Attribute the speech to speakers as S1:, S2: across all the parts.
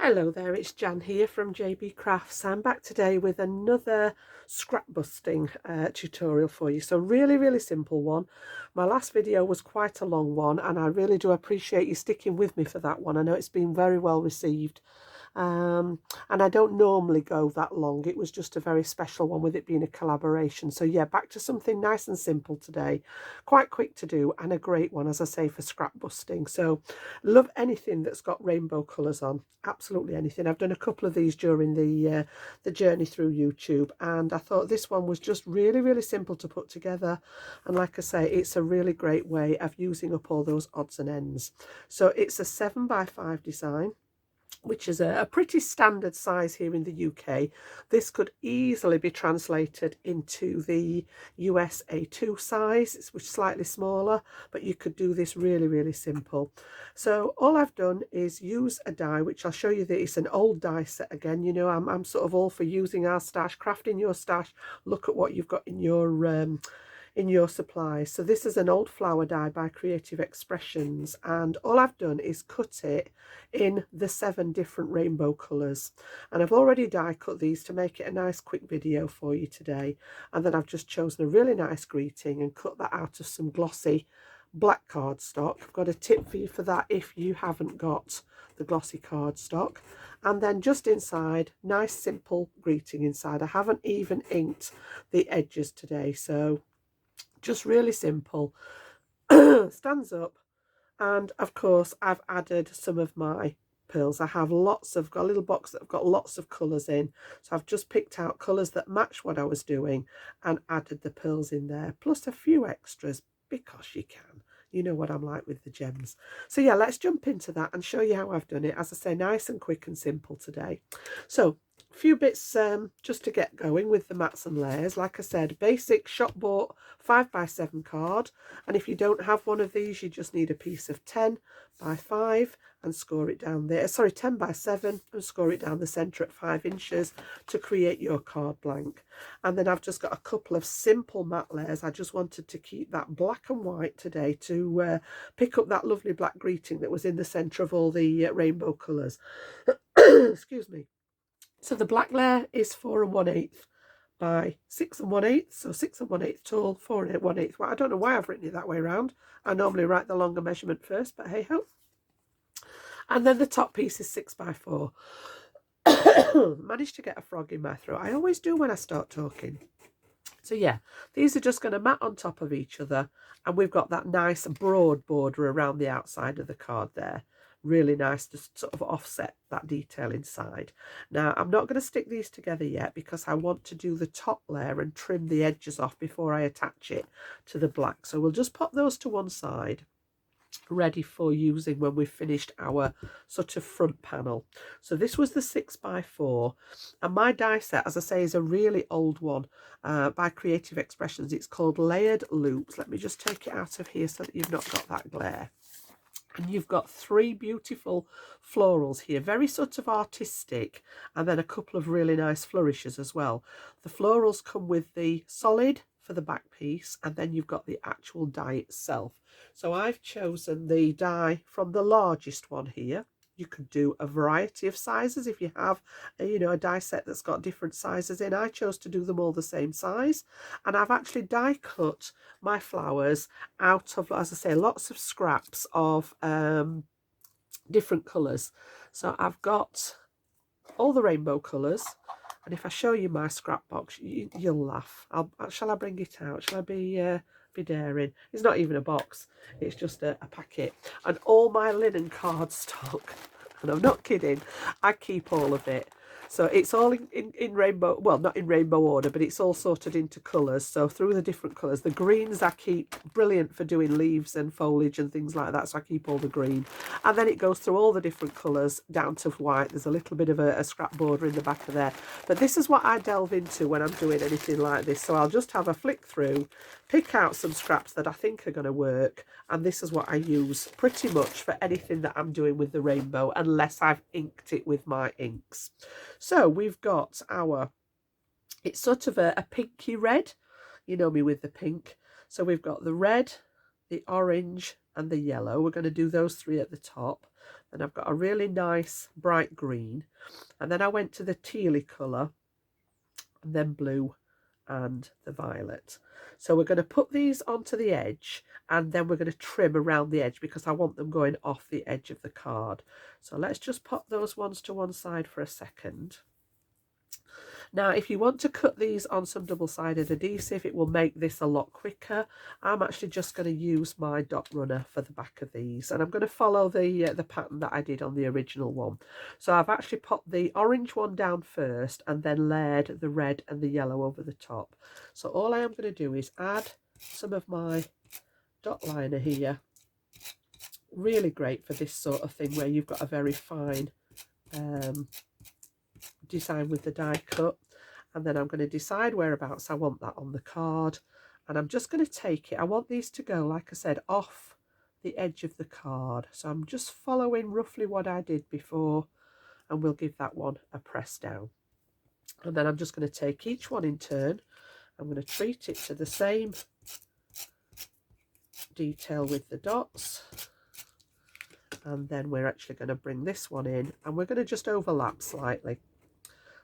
S1: Hello there, it's Jan here from JB Crafts. I'm back today with another scrap busting tutorial for you. So really simple one. My last video was quite a long one and I really do appreciate you sticking with me for that one. I know it's been very well received. And I don't normally go that long. It was just a very special one with it being a collaboration. So yeah, back to something nice and simple today. Quite quick to do and a great one, as I say, for scrap busting. So love anything that's got rainbow colours on. Absolutely anything. I've done a couple of these during the journey through YouTube, and I thought this one was just really simple to put together. And like I say, it's a really great way of using up all those odds and ends. So it's a 7x5 design, which is a pretty standard size here in the UK. This could easily be translated into the US A2 size, which is slightly smaller, but you could do this really simple. So all I've done is use a die, which I'll show you that it's an old die set again. You know, I'm sort of all for using our stash, crafting your stash. Look at what you've got in your supplies. So this is an old flower die by Creative Expressions, and all I've done is cut it in the 7 different rainbow colours, and I've already die cut these to make it a nice quick video for you today. And then I've just chosen a really nice greeting and cut that out of some glossy black cardstock. I've got a tip for you for that if you haven't got the glossy cardstock. And then just inside, nice simple greeting inside. I haven't even inked the edges today, so just really simple. Stands up, and of course I've added some of my pearls. I have got a little box that I've got lots of colours in, so I've just picked out colours that match what I was doing and added the pearls in there, plus a few extras because you can. You know what I'm like with the gems. So yeah, let's jump into that and show you how I've done it. As I say, nice and quick and simple today. So a few bits just to get going with the mats and layers. Like I said, basic shop bought 5x7 card, and if you don't have one of these, you just need a piece of 10x5 and score it down there. Sorry, 10x7 and score it down the centre at 5 inches to create your card blank. And then I've just got a couple of simple mat layers. I just wanted to keep that black and white today to pick up that lovely black greeting that was in the centre of all the rainbow colours. Excuse me. So the black layer is 4 1/8 by 6 1/8, so 6 1/8 tall, 4 1/8. Well, I don't know why I've written it that way around. I normally write the longer measurement first, but hey ho. And then the top piece is 6x4. Managed to get a frog in my throat. I always do when I start talking. So yeah, these are just going to mat on top of each other, and we've got that nice broad border around the outside of the card there. Really nice to sort of offset that detail inside. Now, I'm not going to stick these together yet because I want to do the top layer and trim the edges off before I attach it to the black. So we'll just pop those to one side, ready for using when we've finished our sort of front panel. So this was the 6x4, and my die set, as I say, is a really old one by Creative Expressions. It's called Layered Loops. Let me just take it out of here so that you've not got that glare. And you've got 3 beautiful florals here, very sort of artistic, and then a couple of really nice flourishes as well. The florals come with the solid for the back piece, and then you've got the actual die itself. So I've chosen the die from the largest one here. You could do a variety of sizes if you have a die set that's got different sizes in. I chose to do them all the same size, and I've actually die cut my flowers out of, as I say, lots of scraps of different colours. So I've got all the rainbow colours, and if I show you my scrap box, you'll laugh. Shall I bring it out? Shall I be daring? It's not even a box, it's just a packet. And all my linen cardstock, and I'm not kidding, I keep all of it. So it's all in rainbow, well, not in rainbow order, but it's all sorted into colours. So through the different colours, the greens I keep, brilliant for doing leaves and foliage and things like that. So I keep all the green. And then it goes through all the different colours down to white. There's a little bit of a scrap border in the back of there. But this is what I delve into when I'm doing anything like this. So I'll just have a flick through, pick out some scraps that I think are going to work. And this is what I use pretty much for anything that I'm doing with the rainbow, unless I've inked it with my inks. So we've got it's sort of a pinky red. You know me with the pink. So we've got the red, the orange and the yellow. We're going to do those 3 at the top. and I've got a really nice bright green, and then I went to the tealy colour, and then blue and the violet. So we're going to put these onto the edge, and then we're going to trim around the edge because I want them going off the edge of the card. So let's just pop those ones to one side for a second. Now, if you want to cut these on some double-sided adhesive, it will make this a lot quicker. I'm actually just going to use my dot runner for the back of these, and I'm going to follow the pattern that I did on the original one. So I've actually popped the orange one down first and then layered the red and the yellow over the top. So all I am going to do is add some of my dot liner here. Really great for this sort of thing where you've got a very fine design with the die cut. And then I'm going to decide whereabouts I want that on the card, and I'm just going to take it. I want these to go, like I said, off the edge of the card. So I'm just following roughly what I did before, and we'll give that one a press down. And then I'm just going to take each one in turn. I'm going to treat it to the same detail with the dots, and then we're actually going to bring this one in, and we're going to just overlap slightly.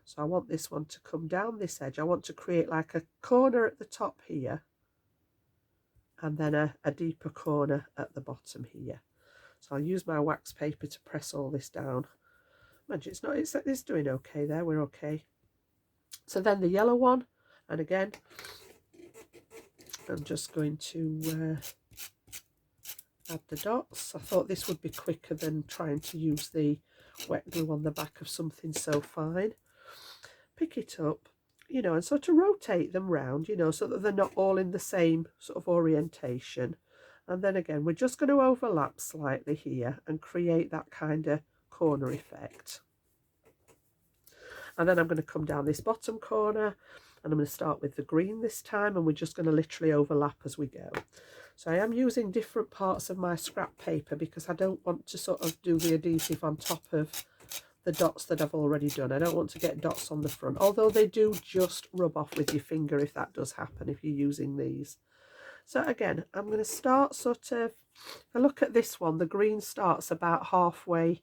S1: So I want this one to come down this edge. I want to create like a corner at the top here, and then a deeper corner at the bottom here. So I'll use my wax paper to press all this down. Imagine it's doing okay there, we're okay. So then the yellow one, and again, I'm just going to add the dots. I thought this would be quicker than trying to use the wet glue on the back of something so fine. Pick it up, you know, and sort of rotate them round, you know, so that they're not all in the same sort of orientation. And then again, we're just going to overlap slightly here and create that kind of corner effect. And then I'm going to come down this bottom corner, and I'm going to start with the green this time, and we're just going to literally overlap as we go. So I am using different parts of my scrap paper because I don't want to sort of do the adhesive on top of the dots that I've already done. I don't want to get dots on the front, although they do just rub off with your finger if that does happen if you're using these. So again, I'm going to start sort of, if I look at this one, the green starts about halfway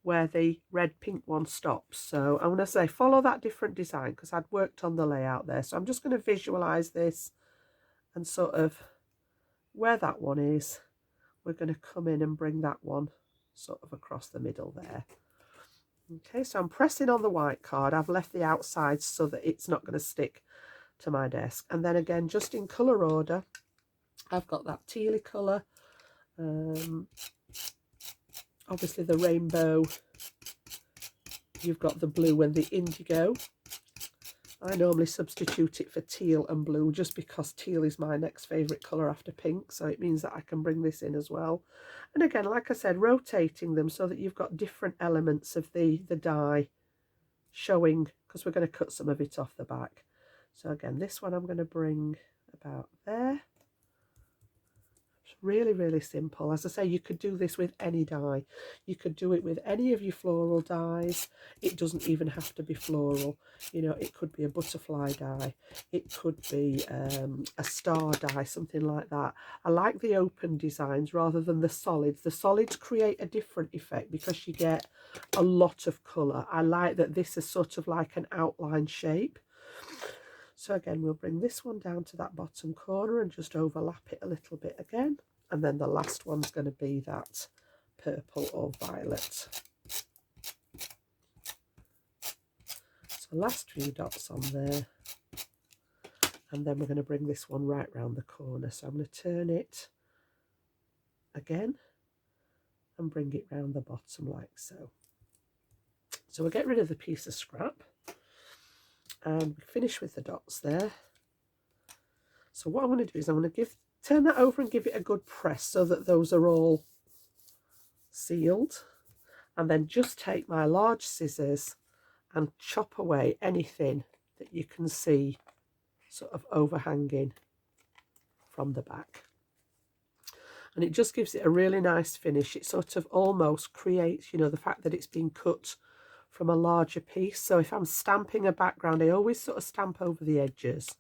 S1: where the red pink one stops. So I'm going to say follow that different design because I'd worked on the layout there. So I'm just going to visualize this, and sort of where that one is, we're going to come in and bring that one sort of across the middle there. Okay, so I'm pressing on the white card. I've left the outside so that it's not going to stick to my desk. And then again, just in colour order, I've got that tealy colour, obviously the rainbow, you've got the blue and the indigo. I normally substitute it for teal and blue just because teal is my next favourite colour after pink, so it means that I can bring this in as well. And again, like I said, rotating them so that you've got different elements of the die showing, because we're going to cut some of it off the back. So again, this one I'm going to bring about there. It's really, really simple. As I say, you could do this with any die. You could do it with any of your floral dies. It doesn't even have to be floral. You know, it could be a butterfly die. It could be a star die, something like that. I like the open designs rather than the solids. The solids create a different effect because you get a lot of colour. I like that this is sort of like an outline shape. So again, we'll bring this one down to that bottom corner and just overlap it a little bit again. And then the last one's going to be that purple or violet. So last few dots on there. And then we're going to bring this one right round the corner. So I'm going to turn it again and bring it round the bottom like so. So we'll get rid of the piece of scrap. And we finish with the dots there. So what I'm going to do is I'm going to turn that over and give it a good press so that those are all sealed. And then just take my large scissors and chop away anything that you can see sort of overhanging from the back. And it just gives it a really nice finish. It sort of almost creates, you know, the fact that it's been cut from a larger piece. So if I'm stamping a background, I always sort of stamp over the edges,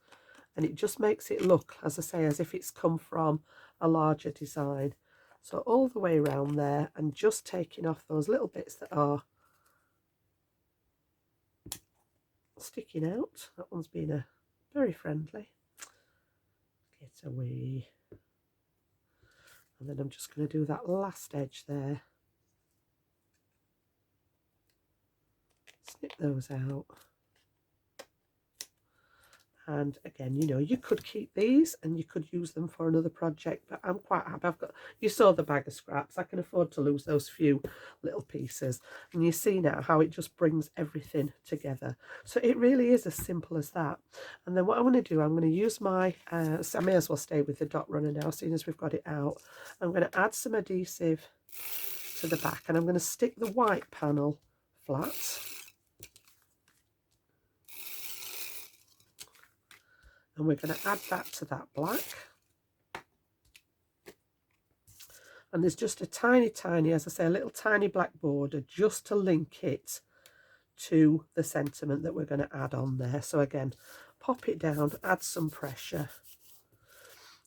S1: and it just makes it look, as I say, as if it's come from a larger design. So all the way around there, and just taking off those little bits that are sticking out. That one's been very friendly. Get away. And then I'm just going to do that last edge there. Snip those out. And again, you know, you could keep these and you could use them for another project, but I'm quite happy. You saw the bag of scraps. I can afford to lose those few little pieces. And you see now how it just brings everything together. So it really is as simple as that. And then what I'm going to do, I'm going to use my, so I may as well stay with the dot runner now, seeing as we've got it out. I'm going to add some adhesive to the back, and I'm going to stick the white panel flat. And we're going to add that to that black. And there's just a tiny, as I say, a little tiny black border just to link it to the sentiment that we're going to add on there. So again, pop it down, add some pressure.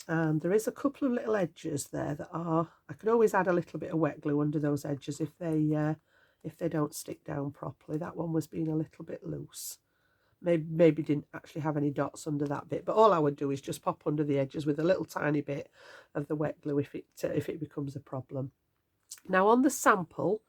S1: And there is a couple of little edges there that are, I can always add a little bit of wet glue under those edges if they don't stick down properly. That one was being a little bit loose. Maybe didn't actually have any dots under that bit, but all I would do is just pop under the edges with a little tiny bit of the wet glue if it becomes a problem. Now on the sample,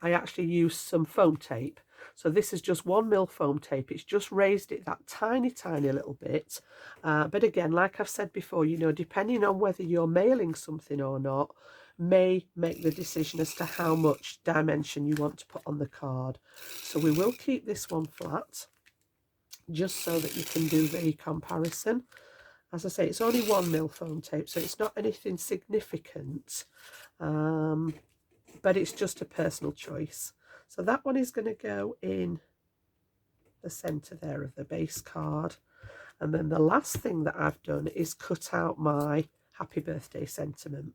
S1: I actually used some foam tape. So this is just 1mm foam tape. It's just raised it that tiny little bit. But again, like I've said before, you know, depending on whether you're mailing something or not, may make the decision as to how much dimension you want to put on the card. So we will keep this one flat, just so that you can do the comparison. As I say, it's only 1mm foam tape, so it's not anything significant, but it's just a personal choice. So that one is going to go in the centre there of the base card. And then the last thing that I've done is cut out my happy birthday sentiment.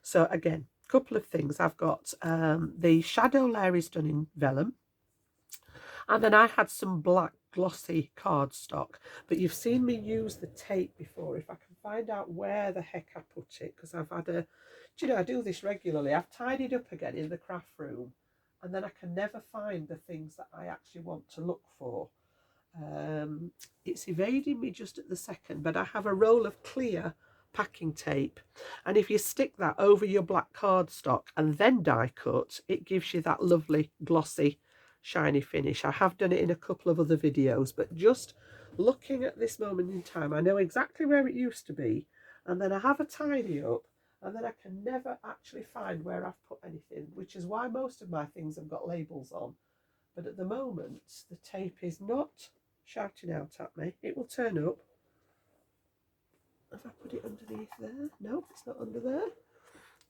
S1: So again, a couple of things. I've got the shadow layer is done in vellum. And then I had some black glossy cardstock, but you've seen me use the tape before. If I can find out where the heck I put it, because I've had do you know, I do this regularly. I've tidied up again in the craft room, and then I can never find the things that I actually want to look for. It's evading me just at the second, but I have a roll of clear packing tape, and if you stick that over your black cardstock and then die cut, it gives you that lovely glossy shiny finish. I have done it in a couple of other videos, but just looking at this moment in time, I know exactly where it used to be, and then I have a tidy up, and then I can never actually find where I've put anything, which is why most of my things have got labels on. But at the moment, the tape is not shouting out at me. It will turn up. Have I put it underneath there? No, it's not under there.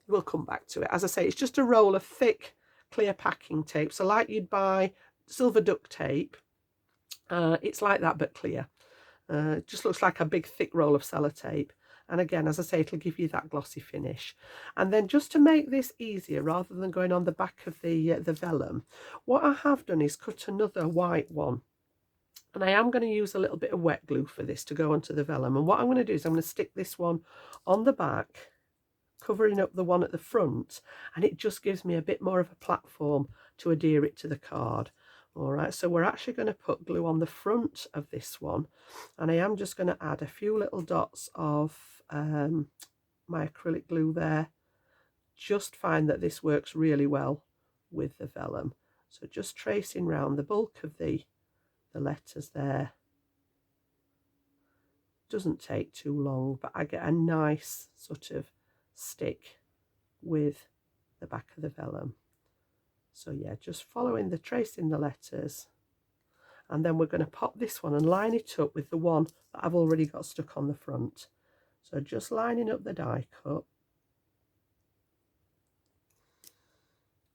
S1: We'll come back to it. As I say, it's just a roll of thick clear packing tape. So like you'd buy silver duct tape, it's like that but clear. It just looks like a big thick roll of sellotape. And again, as I say, it'll give you that glossy finish. And then just to make this easier, rather than going on the back of the vellum, what I have done is cut another white one. And I am going to use a little bit of wet glue for this to go onto the vellum. And what I'm going to do is I'm going to stick this one on the back, covering up the one at the front, and it just gives me a bit more of a platform to adhere it to the card. All right, so we're actually going to put glue on the front of this one, and I am just going to add a few little dots of my acrylic glue there. Just find that this works really well with the vellum. So just tracing round the bulk of the letters there. Doesn't take too long, but I get a nice sort of stick with the back of the vellum. So yeah, just following the tracing the letters, and then we're going to pop this one and line it up with the one that I've already got stuck on the front. So just lining up the die cut,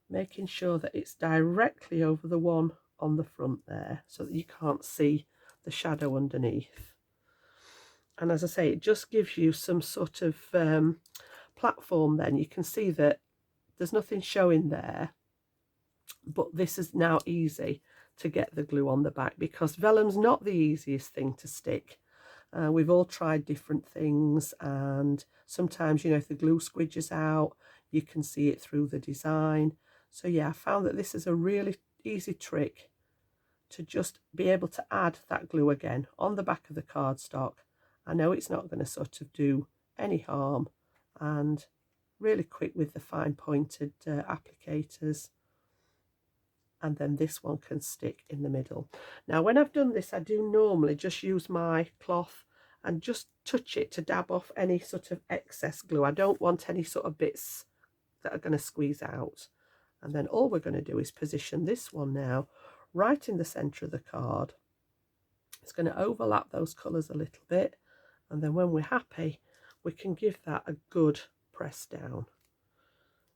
S1: making sure that it's directly over the one on the front there so that you can't see the shadow underneath. And as I say, it just gives you some sort of platform. Then you can see that there's nothing showing there, but this is now easy to get the glue on the back, because vellum's not the easiest thing to stick. We've all tried different things, and sometimes, you know, if the glue squidges out, you can see it through the design. So yeah, I found that this is a really easy trick to just be able to add that glue again on the back of the cardstock. I know it's not going to sort of do any harm, and really quick with the fine pointed applicators. And then this one can stick in the middle. Now when I've done this, I do normally just use my cloth and just touch it to dab off any sort of excess glue. I don't want any sort of bits that are going to squeeze out. And then all we're going to do is position this one now right in the centre of the card. It's going to overlap those colours a little bit, and then when we're happy, we can give that a good press down.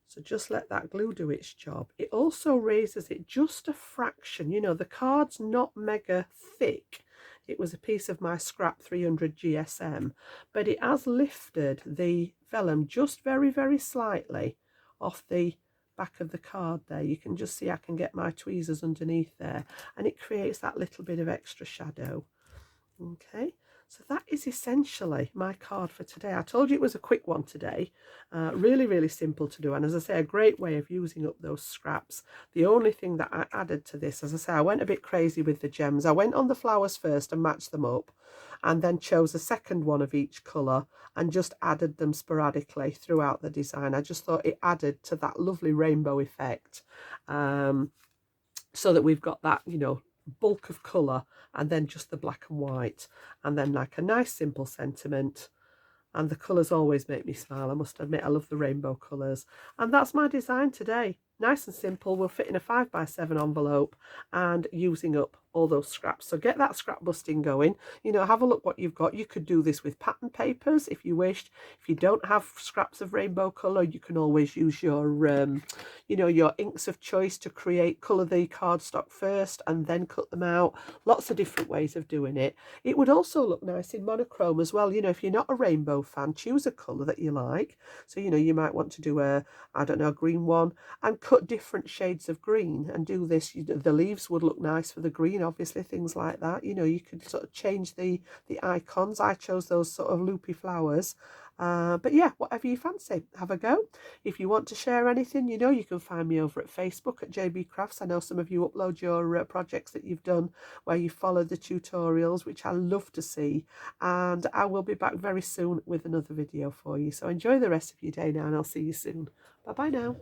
S1: So just let that glue do its job. It also raises it just a fraction. You know, the card's not mega thick. It was a piece of my scrap 300 GSM, but it has lifted the vellum just very, very slightly off the back of the card there. You can just see I can get my tweezers underneath there, and it creates that little bit of extra shadow. Okay, so that is essentially my card for today. I told you it was a quick one today. Really, really simple to do. And as I say, a great way of using up those scraps. The only thing that I added to this, as I say, I went a bit crazy with the gems. I went on the flowers first and matched them up, and then chose a second one of each colour and just added them sporadically throughout the design. I just thought it added to that lovely rainbow effect, so that we've got that, you know, bulk of colour and then just the black and white, and then like a nice simple sentiment. And the colours always make me smile, I must admit. I love the rainbow colours. And that's my design today. Nice and simple, will fit in a 5x7 envelope, and using up all those scraps. So get that scrap busting going. You know, have a look what you've got. You could do this with pattern papers if you wished. If you don't have scraps of rainbow colour, you can always use your, you know, your inks of choice to colour the cardstock first and then cut them out. Lots of different ways of doing it. It would also look nice in monochrome as well. You know, if you're not a rainbow fan, choose a colour that you like. So, you know, you might want to do a, I don't know, a green one, and cut different shades of green and do this. The leaves would look nice for the green, obviously, things like that. You know, you could sort of change the icons. I chose those sort of loopy flowers. But yeah, whatever you fancy, have a go. If you want to share anything, you know, you can find me over at Facebook at JB Crafts. I know some of you upload your projects that you've done where you follow the tutorials, which I love to see. And I will be back very soon with another video for you. So enjoy the rest of your day now, and I'll see you soon. Bye bye now.